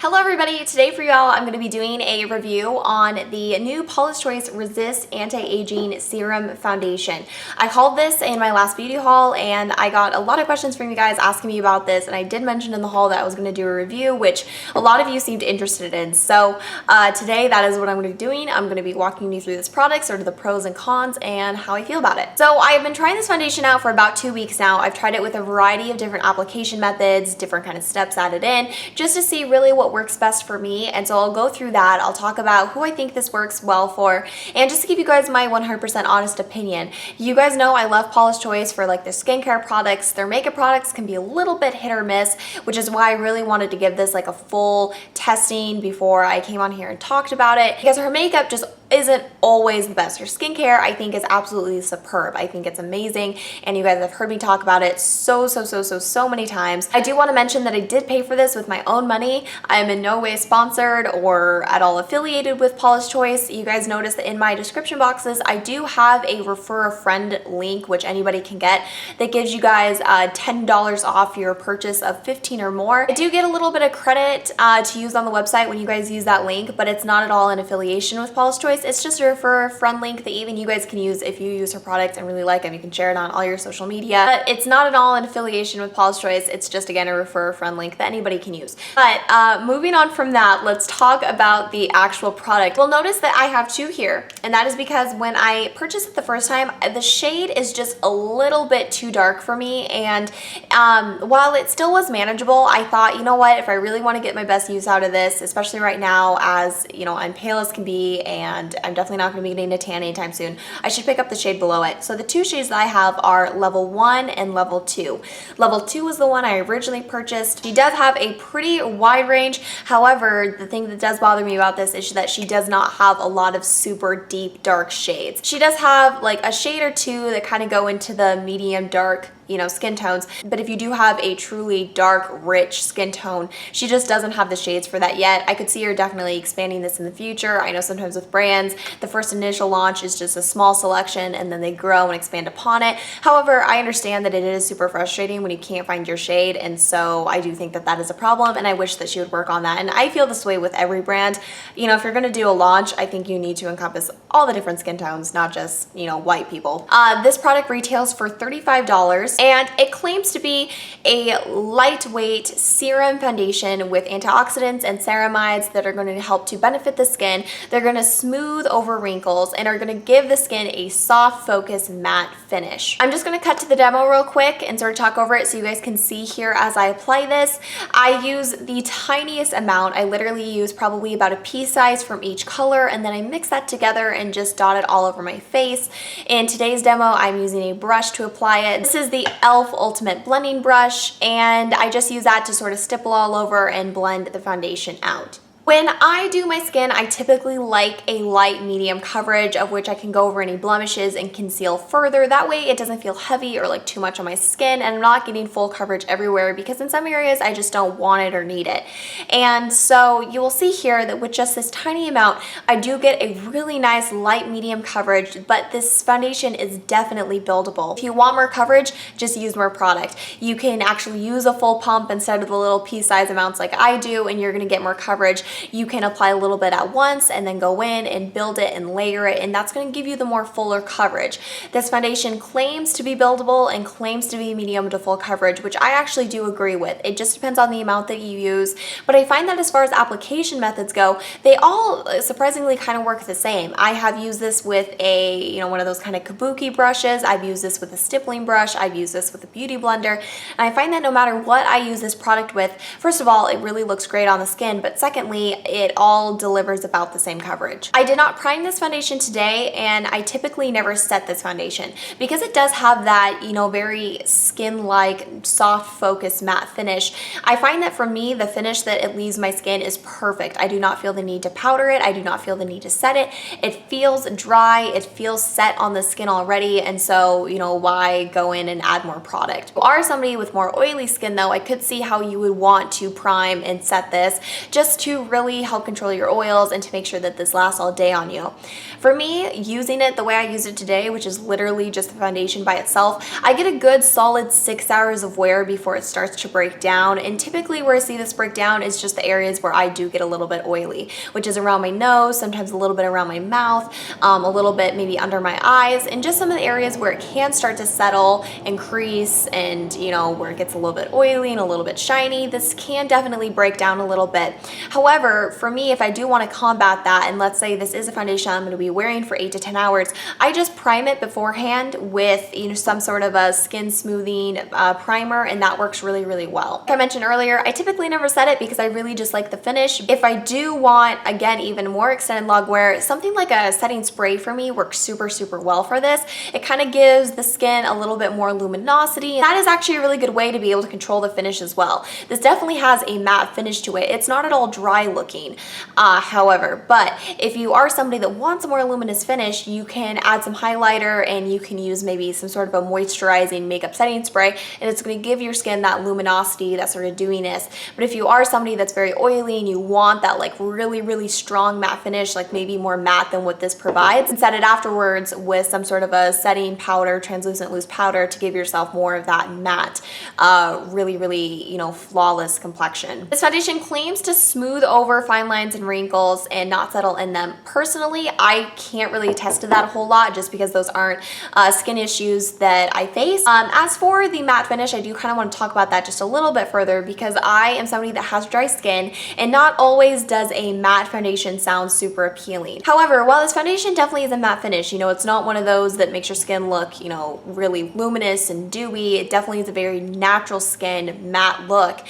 Hello everybody, today for y'all I'm going to be doing a review on the new Paula's Choice Resist Anti-Aging Serum Foundation. I hauled this in my last beauty haul and I got a lot of questions from you guys asking me about this, and I did mention in the haul that I was going to do a review, which a lot of you seemed interested in. So today that is what I'm going to be doing. I'm going to be walking you through this product, sort of the pros and cons and how I feel about it. So I've been trying this foundation out for about 2 weeks now. I've tried it with a variety of different application methods, different kind of steps added in, just to see really what works best for me. And so I'll go through that. I'll talk about who I think this works well for, and just to give you guys my 100% honest opinion. You guys know I love Paula's Choice for like their skincare products. Their makeup products can be a little bit hit or miss, which is why I really wanted to give this like a full testing before I came on here and talked about it, because her makeup just isn't always the best. Her skincare I think is absolutely superb. I think it's amazing, and you guys have heard me talk about it so many times. I do want to mention that I did pay for this with my own money. I am in no way sponsored or at all affiliated with Paula's Choice. You guys notice that in my description boxes I do have a refer a friend link, which anybody can get, that gives you guys $10 off your purchase of 15 or more. I do get a little bit of credit to use on the website when you guys use that link, but it's not at all an affiliation with Paula's Choice. It's just a refer a friend link that even you guys can use if you use her products and really like them. You can share it on all your social media. But it's not at all an affiliation with Paula's Choice. It's just, again, a refer a friend link that anybody can use. But moving on from that, let's talk about the actual product. You'll notice that I have two here, and that is because when I purchased it the first time, the shade is just a little bit too dark for me. And while it still was manageable, I thought, you know what, if I really want to get my best use out of this, especially right now, as you know, I'm pale as can be and I'm definitely not going to be getting a tan anytime soon, I should pick up the shade below it. So the two shades that I have are level 1 and level 2. Level 2 is the one I originally purchased. She does have a pretty wide range. However, the thing that does bother me about this is that she does not have a lot of super deep dark shades. She does have like a shade or two that kind of go into the medium dark, you know, skin tones. But if you do have a truly dark, rich skin tone, she just doesn't have the shades for that yet. I could see her definitely expanding this in the future. I know sometimes with brands, the first initial launch is just a small selection and then they grow and expand upon it. However, I understand that it is super frustrating when you can't find your shade, and so I do think that that is a problem, and I wish that she would work on that. And I feel this way with every brand. You know, if you're gonna do a launch, I think you need to encompass all the different skin tones, not just, you know, white people. This product retails for $35. And it claims to be a lightweight serum foundation with antioxidants and ceramides that are going to help to benefit the skin. They're going to smooth over wrinkles and are going to give the skin a soft, focused, matte finish. I'm just going to cut to the demo real quick and sort of talk over it so you guys can see here as I apply this. I use the tiniest amount. I literally use probably about a pea size from each color, and then I mix that together and just dot it all over my face. In today's demo, I'm using a brush to apply it. This is the e.l.f. Ultimate Blending Brush, and I just use that to sort of stipple all over and blend the foundation out. When I do my skin, I typically like a light medium coverage of which I can go over any blemishes and conceal further. That way it doesn't feel heavy or like too much on my skin, and I'm not getting full coverage everywhere, because in some areas I just don't want it or need it. And so you will see here that with just this tiny amount, I do get a really nice light medium coverage, but this foundation is definitely buildable. If you want more coverage, just use more product. You can actually use a full pump instead of the little pea size amounts like I do, and you're gonna get more coverage. You can apply a little bit at once and then go in and build it and layer it, and that's going to give you the more fuller coverage. This foundation claims to be buildable and claims to be medium to full coverage, which I actually do agree with. It just depends on the amount that you use, but I find that as far as application methods go, they all surprisingly kind of work the same. I have used this with a, you know, one of those kind of kabuki brushes. I've used this with a stippling brush. I've used this with a beauty blender, and I find that no matter what I use this product with, first of all, it really looks great on the skin, but secondly, it all delivers about the same coverage. I did not prime this foundation today, and I typically never set this foundation because it does have that, you know, very skin-like, soft, focused, matte finish. I find that for me, the finish that it leaves my skin is perfect. I do not feel the need to powder it. I do not feel the need to set it. It feels dry. It feels set on the skin already, and so, you know, why go in and add more product? If you are somebody with more oily skin, though, I could see how you would want to prime and set this just to really help control your oils and to make sure that this lasts all day on you. For me, using it the way I used it today, which is literally just the foundation by itself, I get a good solid 6 hours of wear before it starts to break down. And typically where I see this break down is just the areas where I do get a little bit oily, which is around my nose, sometimes a little bit around my mouth, a little bit maybe under my eyes, and just some of the areas where it can start to settle and crease and, you know, where it gets a little bit oily and a little bit shiny. This can definitely break down a little bit. However, for me, if I do want to combat that, and let's say this is a foundation I'm going to be wearing for 8 to 10 hours, I just prime it beforehand with, you know, some sort of a skin smoothing primer, and that works really, really well. Like I mentioned earlier, I typically never set it because I really just like the finish. If I do want, again, even more extended log wear, something like a setting spray for me works super, super well for this. It kind of gives the skin a little bit more luminosity, and that is actually a really good way to be able to control the finish as well. This definitely has a matte finish to it. It's not at all dry looking, however, but if you are somebody that wants a more luminous finish, you can add some highlighter and you can use maybe some sort of a moisturizing makeup setting spray, and it's going to give your skin that luminosity, that sort of dewiness. But if you are somebody that's very oily and you want that like really, really strong matte finish, like maybe more matte than what this provides, and set it afterwards with some sort of a setting powder, translucent loose powder, to give yourself more of that matte, really, really, you know, flawless complexion. This foundation claims to smooth over fine lines and wrinkles and not settle in them. Personally, I can't really attest to that a whole lot just because those aren't skin issues that I face. As for the matte finish, I do kind of want to talk about that just a little bit further because I am somebody that has dry skin, and not always does a matte foundation sound super appealing. However, while this foundation definitely is a matte finish, you know, it's not one of those that makes your skin look, you know, really luminous and dewy. It definitely is a very natural skin matte look.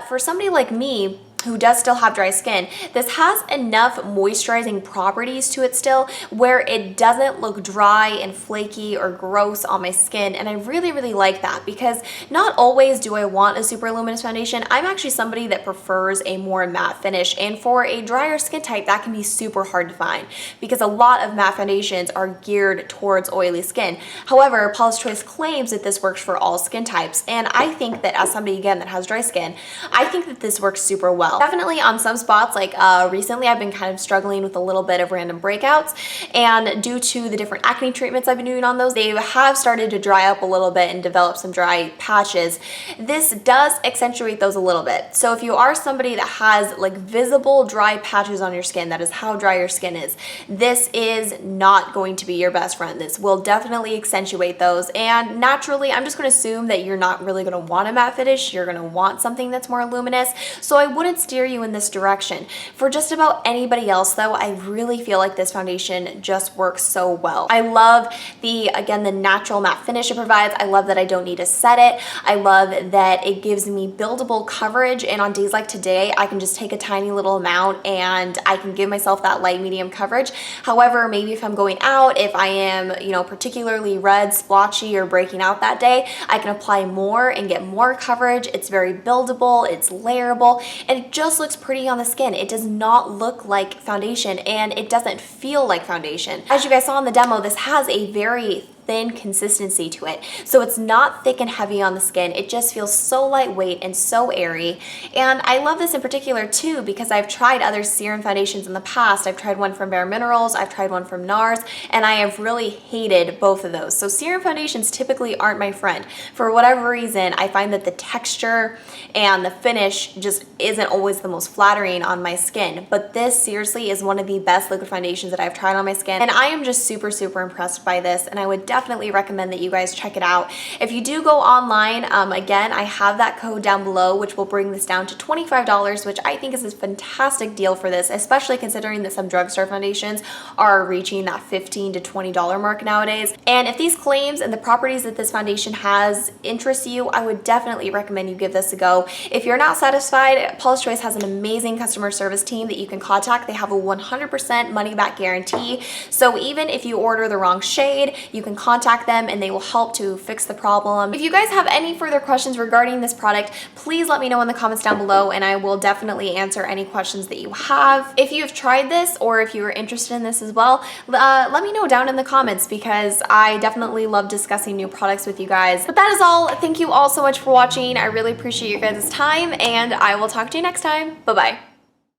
For somebody like me, who does still have dry skin, this has enough moisturizing properties to it still where it doesn't look dry and flaky or gross on my skin, and I really, really like that because not always do I want a super luminous foundation. I'm actually somebody that prefers a more matte finish, and for a drier skin type, that can be super hard to find because a lot of matte foundations are geared towards oily skin. However, Paula's Choice claims that this works for all skin types, and I think that as somebody, again, that has dry skin, I think that this works super well. Definitely on some spots, like recently I've been kind of struggling with a little bit of random breakouts, and due to the different acne treatments I've been doing on those, they have started to dry up a little bit and develop some dry patches. This does accentuate those a little bit. So if you are somebody that has like visible dry patches on your skin, that is how dry your skin is, this is not going to be your best friend. This will definitely accentuate those, and naturally I'm just going to assume that you're not really going to want a matte finish. You're going to want something that's more luminous, so I wouldn't steer you in this direction. For just about anybody else though, I really feel like this foundation just works so well. I love the, again, the natural matte finish it provides. I love that I don't need to set it. I love that it gives me buildable coverage, and on days like today, I can just take a tiny little amount and I can give myself that light medium coverage. However, maybe if I'm going out, if I am, you know, particularly red, splotchy, or breaking out that day, I can apply more and get more coverage. It's very buildable, it's layerable, and it just looks pretty on the skin. It does not look like foundation, and it doesn't feel like foundation. As you guys saw in the demo, this has a very thin consistency to it. So it's not thick and heavy on the skin. It just feels so lightweight and so airy. And I love this in particular too because I've tried other serum foundations in the past. I've tried one from Bare Minerals, I've tried one from NARS, and I have really hated both of those. So serum foundations typically aren't my friend. For whatever reason, I find that the texture and the finish just isn't always the most flattering on my skin. But this seriously is one of the best liquid foundations that I've tried on my skin, and I am just super, super impressed by this, and I would definitely recommend that you guys check it out. If you do go online, again, I have that code down below, which will bring this down to $25, which I think is a fantastic deal for this, especially considering that some drugstore foundations are reaching that $15 to $20 mark nowadays. And if these claims and the properties that this foundation has interest you, I would definitely recommend you give this a go. If you're not satisfied, Paula's Choice has an amazing customer service team that you can contact. They have a 100% money back guarantee. So even if you order the wrong shade, you can contact them and they will help to fix the problem. If you guys have any further questions regarding this product, please let me know in the comments down below and I will definitely answer any questions that you have. If you have tried this or if you are interested in this as well, let me know down in the comments because I definitely love discussing new products with you guys. But that is all. Thank you all so much for watching. I really appreciate your guys' time and I will talk to you next time. Bye-bye.